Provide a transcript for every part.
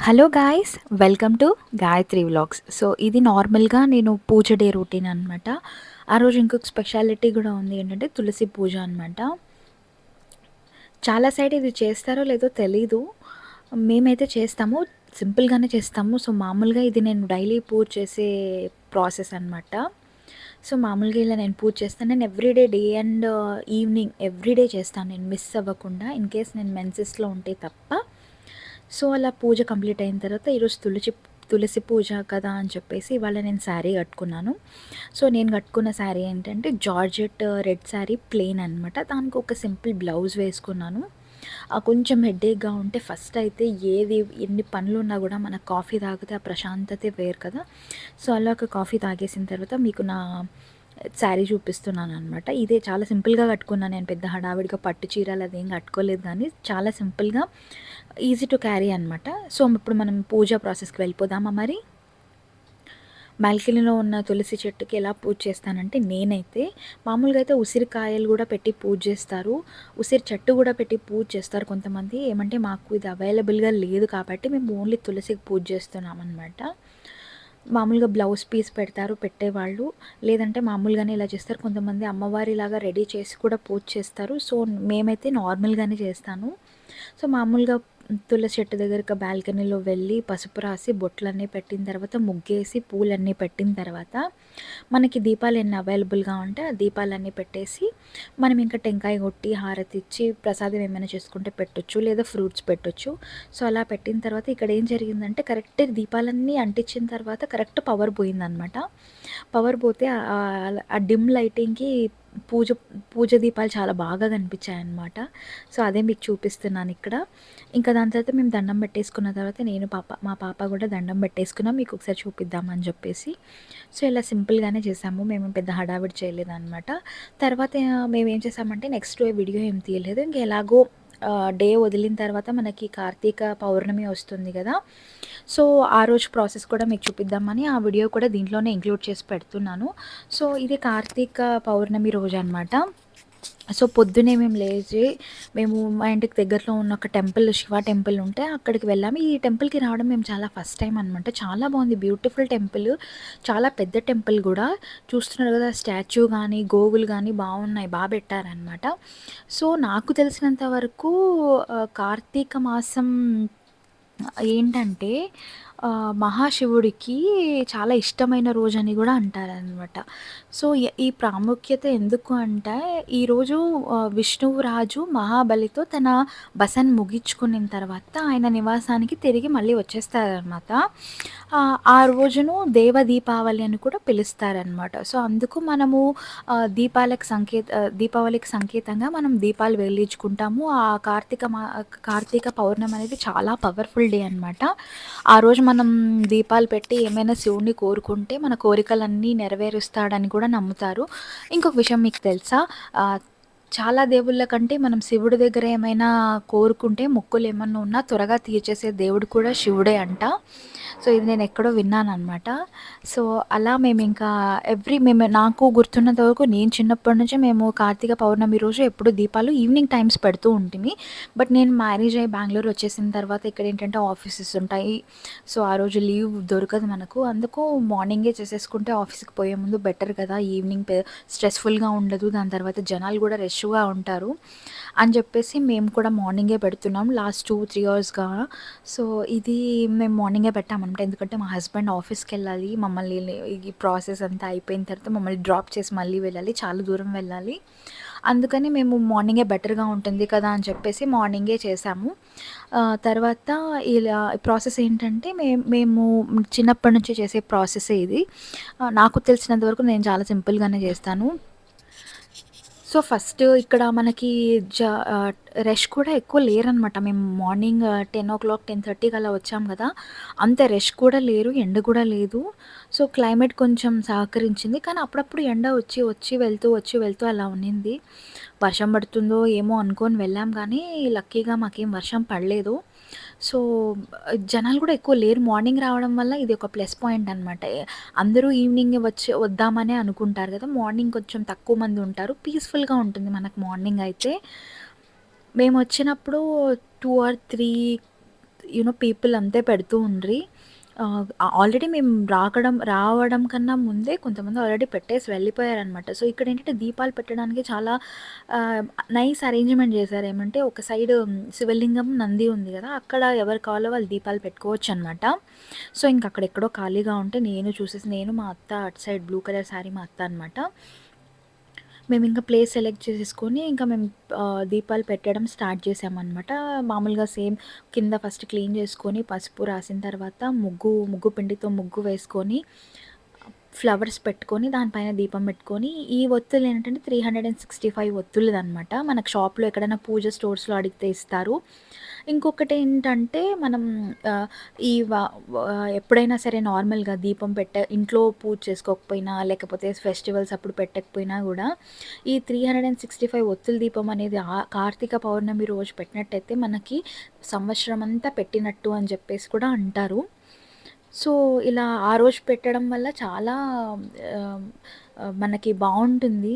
Hello guys, welcome to Gayatri vlogs. So ఇది నార్మల్గా నేను పూజ డే రొటీన్ అనమాట. ఆ రోజు ఇంకొక స్పెషాలిటీ కూడా ఉంది, ఏంటంటే తులసి పూజ అనమాట. చాలా సైడ్ ఇది చేస్తారో లేదో తెలీదు, మేమైతే చేస్తాము, సింపుల్గానే చేస్తాము. సో మామూలుగా ఇది నేను డైలీ పూజ చేసే ప్రాసెస్ అనమాట. సో మామూలుగా ఇలా నేను పూజ చేస్తాను. నేను everyday day and evening everyday చేస్తాను, నేను మిస్ అవ్వకుండా, ఇన్ కేస్ నేను మెన్సెస్లో ఉంటే తప్ప. సో అలా పూజ కంప్లీట్ అయిన తర్వాత ఈరోజు తులసి పూజ కదా అని చెప్పేసి ఇవాళ నేను శారీ కట్టుకున్నాను. సో నేను కట్టుకున్న శారీ ఏంటంటే జార్జెట్ రెడ్ శారీ, ప్లెయిన్ అనమాట. దానికి ఒక సింపుల్ బ్లౌజ్ వేసుకున్నాను. కొంచెం హెడేక్గా ఉంటే ఫస్ట్ అయితే ఎన్ని పనులు ఉన్నా కూడా మనకు కాఫీ తాగితే ఆ ప్రశాంతతే వేరు కదా. సో అలా ఒక కాఫీ తాగేసిన తర్వాత మీకు నా శారీ చూపిస్తున్నాను అనమాట. ఇదే చాలా సింపుల్గా కట్టుకున్నాను నేను, పెద్ద హడావిడిగా పట్టు చీరలు అదేం కట్టుకోలేదు, కానీ చాలా సింపుల్గా ఈజీ టు క్యారీ అనమాట. సో ఇప్పుడు మనం పూజ ప్రాసెస్కి వెళ్ళిపోదామా మరి. బాల్కనీలో ఉన్న తులసి చెట్టుకి ఎలా పూజ చేస్తానంటే, నేనైతే మామూలుగా అయితే ఉసిరికాయలు కూడా పెట్టి పూజ చేస్తారు, ఉసిరి చెట్టు కూడా పెట్టి పూజ చేస్తారు కొంతమంది. ఏమంటే మాకు ఇది అవైలబుల్గా లేదు కాబట్టి మేము ఓన్లీ తులసికి పూజ చేస్తున్నాం అనమాట. మామూలుగా బ్లౌజ్ పీస్ పెడతారు పెట్టేవాళ్ళు, లేదంటే మామూలుగానే ఇలా చేస్తారు. కొంతమంది అమ్మవారిలాగా రెడీ చేసి కూడా పూజ చేస్తారు. సో మేమైతే నార్మల్గానే చేస్తాను. సో మామూలుగా తులసి చెట్టు దగ్గర బాల్కనీలో వెళ్ళి పసుపు రాసి బొట్లన్నీ పెట్టిన తర్వాత, ముగ్గేసి పూలన్నీ పెట్టిన తర్వాత, మనకి దీపాలు ఎన్ని అవైలబుల్గా ఉంటే ఆ దీపాలన్నీ పెట్టేసి మనం ఇంకా టెంకాయ కొట్టి హారతి ఇచ్చి ప్రసాదం ఏమైనా చేసుకుంటే పెట్టొచ్చు, లేదా ఫ్రూట్స్ పెట్టొచ్చు. సో అలా పెట్టిన తర్వాత ఇక్కడ ఏం జరిగిందంటే, కరెక్ట్ దీపాలన్నీ అంటించిన తర్వాత కరెక్ట్ పవర్ పోయిందనమాట. పవర్ పోతే ఆ డిమ్ లైటింగ్కి పూజ పూజ దీపాలు చాలా బాగా కనిపించాయన్నమాట. సో అదే మీకు చూపిస్తున్నాను ఇక్కడ. ఇంకా దాని తర్వాత మేము దండం పెట్టేసుకున్న తర్వాత మా పాప కూడా దండం పెట్టేసుకున్నాం, మీకు ఒకసారి చూపిద్దామని చెప్పేసి. సో ఇలా సింపుల్గానే చేసాము, మేము పెద్ద హడావిడి చేయలేదన్నమాట. తర్వాత మేమేం చేసామంటే, నెక్స్ట్ వీడియో ఏం తీయలేదు, ఇంక ఎలాగో డే వదిలిన తర్వాత మనకి కార్తీక పౌర్ణమి వస్తుంది కదా. సో ఆ రోజు ప్రాసెస్ కూడా మీకు చూపిద్దామని ఆ వీడియో కూడా దీంట్లోనే ఇంక్లూడ్ చేసి పెడుతున్నాను. సో ఇది కార్తీక పౌర్ణమి రోజు అనమాట. సో పొద్దునే మేము మా ఇంటికి దగ్గరలో ఉన్న ఒక టెంపుల్, శివ టెంపుల్ ఉంటే అక్కడికి వెళ్ళాము. ఈ టెంపుల్కి రావడం మేము చాలా ఫస్ట్ టైం అనమాట. చాలా బాగుంది, బ్యూటిఫుల్ టెంపుల్, చాలా పెద్ద టెంపుల్ కూడా. చూస్తున్నారు కదా, స్టాచ్యూ కానీ గోవులు కానీ బాగున్నాయి, బాగా పెట్టారనమాట. సో నాకు తెలిసినంత వరకు కార్తీక మాసం ఏంటంటే మహాశివుడికి చాలా ఇష్టమైన రోజని కూడా అంటారనమాట. సో ఈ ప్రాముఖ్యత ఎందుకు అంటే, ఈరోజు విష్ణువు రాజు మహాబలితో తన బసను ముగించుకున్న తర్వాత ఆయన నివాసానికి తిరిగి మళ్ళీ వచ్చేస్తారనమాట. ఆ రోజును దేవ దీపావళి అని కూడా పిలుస్తారనమాట. సో అందుకు మనము దీపావళికి సంకేతంగా మనం దీపాలు వెలిగించుకుంటాము. కార్తీక పౌర్ణమి అనేది చాలా పవర్ఫుల్ డే అనమాట. ఆ రోజు మనం దీపాలు పెట్టి ఏమైనా శివుడిని కోరుకుంటే మన కోరికలన్నీ నెరవేరుస్తాడని కూడా నమ్ముతారు. ఇంకొక విషయం మీకు తెలుసా, చాలా దేవుళ్ళ కంటే మనం శివుడి దగ్గర ఏమైనా కోరుకుంటే, మొక్కులు ఏమన్నా ఉన్నా త్వరగా తీర్చేసే దేవుడు కూడా శివుడే అంట. సో ఇది నేను ఎక్కడో విన్నానమాట. సో అలా మేము నాకు గుర్తున్నంత వరకు, నేను చిన్నప్పటి నుంచి మేము కార్తీక పౌర్ణమి రోజు ఎప్పుడు దీపాలు ఈవినింగ్ టైమ్స్ పెడుతూ ఉంటుంది. బట్ నేను మ్యారేజ్ అయ్యి బెంగళూరు వచ్చేసిన తర్వాత ఇక్కడ ఏంటంటే ఆఫీసెస్ ఉంటాయి. సో ఆ రోజు లీవ్ దొరకదు మనకు, అందుకు మార్నింగే చేసేసుకుంటే ఆఫీస్కి పోయే ముందు బెటర్ కదా, ఈవినింగ్ స్ట్రెస్ఫుల్గా ఉండదు, దాని తర్వాత జనాలు కూడా రష్గా ఉంటారు అని చెప్పేసి మేము కూడా మార్నింగే పెడుతున్నాం లాస్ట్ 2-3 ఇయర్స్గా. సో ఇది మేము మార్నింగే పెట్టామన్నమాట, ఎందుకంటే మా హస్బెండ్ ఆఫీస్కి వెళ్ళాలి, మమ్మల్ని ఈ ప్రాసెస్ అంతా అయిపోయిన తర్వాత మమ్మల్ని డ్రాప్ చేసి మళ్ళీ వెళ్ళాలి, చాలా దూరం వెళ్ళాలి. అందుకని మేము మార్నింగే బెటర్గా ఉంటుంది కదా అని చెప్పేసి మార్నింగే చేసాము. తర్వాత ఇలా ప్రాసెస్ ఏంటంటే, మేము చిన్నప్పటి నుంచి చేసే ప్రాసెసే ఇది. నాకు తెలిసినంత వరకు నేను చాలా సింపుల్గానే చేస్తాను. సో ఫస్ట్ ఇక్కడ మనకి రష్ కూడా ఎక్కువ లేరనమాట. మేము మార్నింగ్ 10:00, 10:30కి అలా వచ్చాం కదా, అంత రష్ కూడా లేరు, ఎండ కూడా లేదు. సో క్లైమేట్ కొంచెం సహకరించింది, కానీ అప్పుడప్పుడు ఎండ వచ్చి వెళ్తూ అలా ఉన్నింది. వర్షం పడుతుందో ఏమో అనుకొని వెళ్ళాం, కానీ లక్కీగా మాకేం వర్షం పడలేదు. సో జనాలు కూడా ఎక్కువ లేరు మార్నింగ్ రావడం వల్ల, ఇది ఒక ప్లస్ పాయింట్ అనమాట. అందరూ ఈవినింగ్ వద్దామనే అనుకుంటారు కదా, మార్నింగ్ కొంచెం తక్కువ మంది ఉంటారు, పీస్ఫుల్గా ఉంటుంది మనకు మార్నింగ్ అయితే. మేము వచ్చినప్పుడు 2 or 3 పీపుల్ అంతే పెడుతూ ఉండ్రి. ఆల్రెడీ మేము రావడం కన్నా ముందే కొంతమంది ఆల్రెడీ పెట్టేసి వెళ్ళిపోయారనమాట. సో, ఇక్కడేంటంటే దీపాలు పెట్టడానికి చాలా నైస్ అరేంజ్‌మెంట్ చేశారు. ఏమంటే ఒక సైడ్ శివలింగం, నంది ఉంది గదా! అక్కడ ఎవరు కావాలో వాళ్ళు దీపాలు పెట్టుకోవచ్చనమాట. సో, ఇంక అక్కడెక్కడో ఖాళీగా ఉంటే నేను, మా అత్త అటు సైడ్ బ్లూ కలర్ శారీ మా అత్త అనమాట. మేమింక ప్లేస్ సెలెక్ట్ చేసేసుకొని ఇంకా మేము దీపాలు పెట్టడం స్టార్ట్ చేసామనమాట. మామూలుగా సేమ్ కింద ఫస్ట్ క్లీన్ చేసుకొని, పసుపు రాసిన తర్వాత ముగ్గు పిండితో ముగ్గు వేసుకొని, ఫ్లవర్స్ పెట్టుకొని, దానిపైన దీపం పెట్టుకొని, ఈ ఒత్తులేంటంటే 365 ఒత్తులదనమాట. మనకు షాప్‌లో ఎక్కడైనా పూజ స్టోర్స్‌లో అడిగితే ఇస్తారు. ఇంకొకటేంటంటే మనం ఆహ్, ఈ వ వ ఎప్పుడైనా సరే నార్మల్‌గా దీపం ఇంట్లో పూజ చేసుకోకపోయినా, లేకపోతే ఫెస్టివల్స్ అప్పుడు పెట్టకపోయినా గూడా, ఈ 365 ఒత్తుల దీపం అనేది కార్తీక పౌర్ణమి రోజు పెట్టినట్టయితే మనకి సంవత్సరమంతా పెట్టినట్టు అని జెప్పేసి కూడా అంటారు. సో, ఇలా ఆ రోజు పెట్టడం వల్ల చాలా ఆహ్, మనకి బావుంటుంది.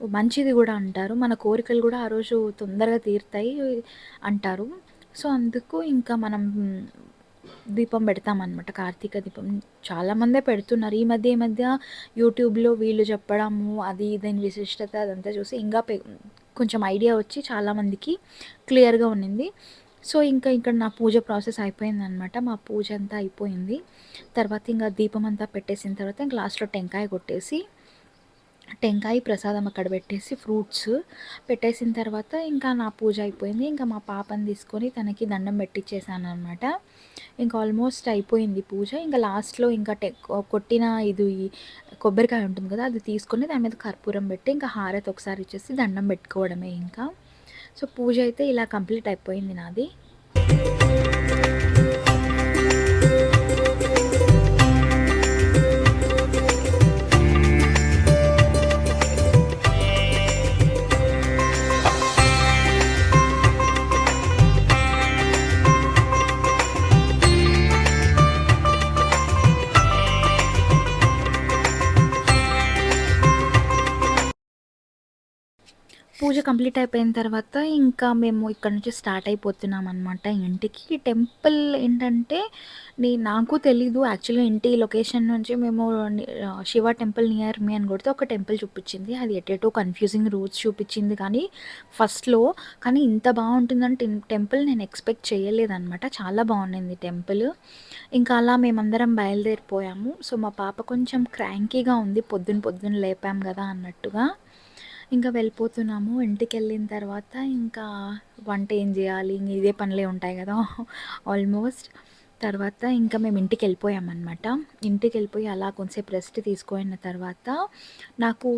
మంచిది గూడా అంటారు. మన కోరికలు గూడా ఆ రోజు తొందరగా తీరుతాయి అంటారు. సో, అందుకు ఇంకా మనం దీపం పెడతామనమాట. కార్తీక దీపం. చాలామందే పెడుతున్నారు. ఈ మధ్య యూట్యూబ్‌లో వీళ్ళు చెప్పడము, అది దాని విశిష్టత అదంతా చూసి ఇంకా కొంచెం ఐడియా వచ్చి చాలామందికి క్లియర్‌గా ఉన్నింది. సో, ఇంకా ఇక్కడ నా పూజ ప్రాసెస్ అయిపోయిందనమాట. మా పూజ అంతా అయిపోయింది. తర్వాత ఇంక దీపం అంతా పెట్టేసిన తర్వాత ఇంక లాస్ట్‌లో టెంకాయ కొట్టేసి, టెంకాయ ప్రసాదం అక్కడ పెట్టేసి ఫ్రూట్స్ పెట్టేసిన తర్వాత ఇంకా నా పూజ అయిపోయింది. ఇంకా మా పాపని తీసుకొని తనకి దండం పెట్టిచ్చేసాననమాట. ఇంకా ఆల్మోస్ట్ అయిపోయింది పూజ. ఇంకా లాస్ట్‌లో ఇంకా కొట్టిన కొబ్బరికాయ ఉంటుంది కదా! అది తీసుకొని దాని మీద కర్పూరం పెట్టి ఇంకా హారతి ఒకసారి ఇచ్చేసి దండం పెట్టుకోవడమే ఇంకా. సో, పూజ అయితే ఇలా కంప్లీట్ అయిపోయింది నాది. పూజ కంప్లీట్ అయిపోయిన తర్వాత ఇంకా మేము ఇక్కడ నుంచి స్టార్ట్ అయిపోతున్నామనమాట ఇంటికి. టెంపుల్ ఏంటంటే నాకు తెలీదు యాక్చువల్‌గా ఇంటి లొకేషన్ నుంచి మేము శివ టెంపుల్ నియర్ మీ అని కొడితే ఒక టెంపుల్ చూపిచ్చింది. అది ఎటేటో కన్‌ఫ్యూజింగ్ రూట్స్ చూపిచ్చింది కానీ ఫస్ట్‌లో. కానీ ఇంత బావుంటుందని టెంపుల్ నేను ఎక్స్‌పెక్ట్ చేయలేదనమాట. చాలా బావుండింది టెంపుల్. ఇంకా అలా మేమందరం బయలుదేరిపోయాము. సో, మా పాప కొంచెం క్రాంకీగా ఉంది. పొద్దున లేపాం గదా అన్నట్టుగా. ఇంకా వెళ్ళిపోతున్నాము. ఇంటికెళ్ళిన తర్వాత ఇంకా వంట ఏం జేయాలి? ఇంగ ఇదే పనులే ఉంటాయి గదా! ఆల్మోస్ట్. తర్వాత ఇంకా మేము ఇంటికెళ్ళిపోయామనమాట. ఇంటికెళ్ళిపోయి అలా కొంసేపు రెస్ట్ తీసుకున్న తర్వాత నాకు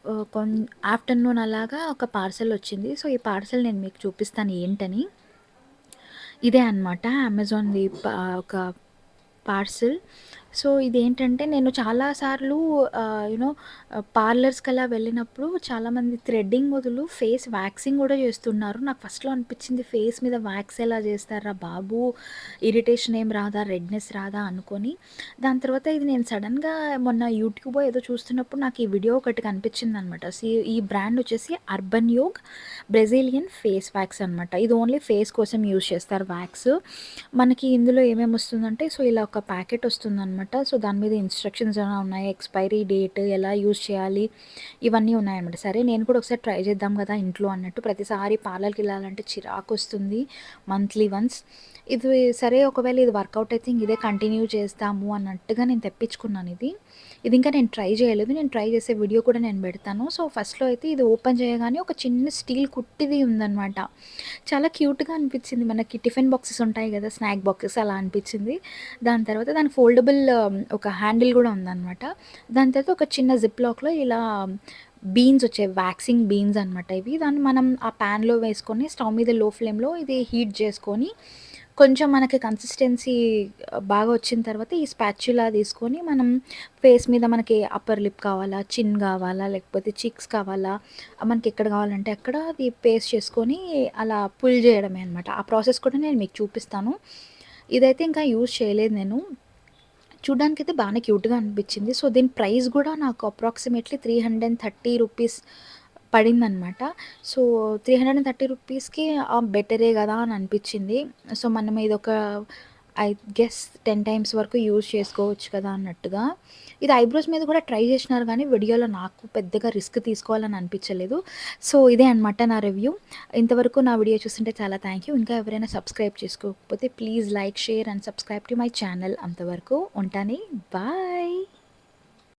ఆహ్, కొన్ ఆఫ్టర్‌నూన్ అలాగా ఒక పార్సెలొచ్చింది. సో, ఈ పార్సెల్ నేను మీకు చూపిస్తాను ఏంటని. ఇదే అనమాట అమెజాన్‌ది ఒక పార్సెల్. సో, ఇదేంటంటే నేను చాలా సార్లు పార్లర్స్‌కలా వెళ్ళినప్పుడు చాలామంది థ్రెడ్డింగ్ బదులు ఫేస్ వాక్సింగ్ గూడా చేస్తున్నారు. నాకు ఫస్ట్‌లో అనిపిచ్చింది ఫేస్ మీద వాక్స్ ఎలా చేస్తార్రా బాబు! ఇరిటేషన్ ఏం రాదా? రెడ్‌నెస్ రాదా? అనుకోని. దాని తర్వాత ఇది నేను సడెన్‌గా మొన్న యూట్యూబో ఏదో చూస్తున్నప్పుడు నాకు ఈ వీడియో ఒకటి కనిపిచ్చిందనమాట. ఈ బ్రాండ్ వచ్చేసి Urban Yog Brazilian face wax అనమాట. ఇది ఓన్లీ ఫేస్ కోసం యూజ్ చేస్తారు వాక్స్. మనకి ఇందులో ఏమేమొస్తుందంటే, సో, ఇలా ఒక ప్యాకెట్ వస్తుందనమాట. సో, దాని మీద ఇన్‌స్ట్రక్షన్స్ ఏమైనా ఉన్నాయి. ఎక్స్‌పైరీ డేట్, ఎలా యూజ్ చేయాలి, ఇవన్నీ ఉన్నాయనమాట. సరే నేను కూడా ఒకసారి ట్రై చేద్దాం గదా ఇంట్లో అన్నట్టు. ప్రతిసారి పార్లర్‌కెళ్ళాలంటే చిరాకొస్తుంది మంత్లీ వన్స్. ఇది సరే ఒకవేళ ఇది వర్కౌట్ అయితే ఇంక ఇదే కంటిన్యూ చేస్తాము అన్నట్టుగా నేను తెప్పించుకున్నానిది. ఇది ఇంకా నేను ట్రై చేయలేదు. నేను ట్రై చేసే వీడియో కూడా నేను పెడతాను. సో, ఫస్ట్‌లో అయితే ఇది ఓపెన్ చేయగానే ఒక చిన్న స్టీల్ కుట్టిది ఉందనమాట. చాలా క్యూట్‌గా అనిపించింది. మనకి టిఫిన్ బాక్సెస్ ఉంటాయి గదా! స్నాక్ బాక్సెస్ అలా అనిపించింది. దాని తర్వాత దానికి ఫోల్డబుల్ ఒక హ్యాండిల్ గూడా ఉందనమాట. దాని తర్వాత ఒక చిన్న జిప్ లాక్‌లో ఇలా బీన్స్ వచ్చాయి. వాక్సింగ్ బీన్స్ అనమాట ఇవి. దాన్ని మనం ఆ పాన్‌లో వేసుకొని స్టవ్ మీద లో ఫ్లేమ్‌లో ఇది హీట్ చేసుకొని, కొంచెం మనకి కన్సిస్టెన్సీ బాగా వచ్చిన తర్వాత ఈ స్పాచ్యులా తీసుకొని మనం ఫేస్ మీద మనకి అప్పర్ లిప్ కావాలా, చిన్ కావాలా, లేకపోతే చీక్స్ కావాలా, మనకి ఎక్కడ కావాలంటే అక్కడ అది పేస్ట్ చేసుకొని అలా పుల్ చేయడమే అనమాట. ఆ ప్రాసెస్ కూడా నేను మీకు చూపిస్తాను. ఇదైతే ఇంకా యూజ్ చేయలేదు నేను. చూడ్డానికైతే బానే క్యూట్‌గా అనిపిచ్చింది. సో, దీని ప్రైస్ గూడా నాకు అప్రాక్సిమేట్‌లీ 330 రూపీస్ పడిందనమాట. సో, 330 రూపీస్‌కి బెటరే గదా అని అనిపిచ్చింది. సో, మనం ఇదొక ఐ గెస్ 10 టైమ్స్ వరకు యూజ్ చేసుకోవచ్చు కదా అన్నట్టుగా. ఇది ఐబ్రోస్ మీద కూడా ట్రై చేసినారు గానీ, వీడియోలో నాకు పెద్దగా రిస్క్ తీసుకోవాలని అనిపించలేదు. సో, ఇదే అనమాట నా రివ్యూ. ఇంతవరకు నా వీడియో చూస్తుంటే చాలా థ్యాంక్ యూ. ఇంకా ఎవరైనా సబ్స్క్రైబ్ చేసుకోకపోతే please like, share and subscribe to my channel. అంతవరకు ఉంటాను. బాయ్.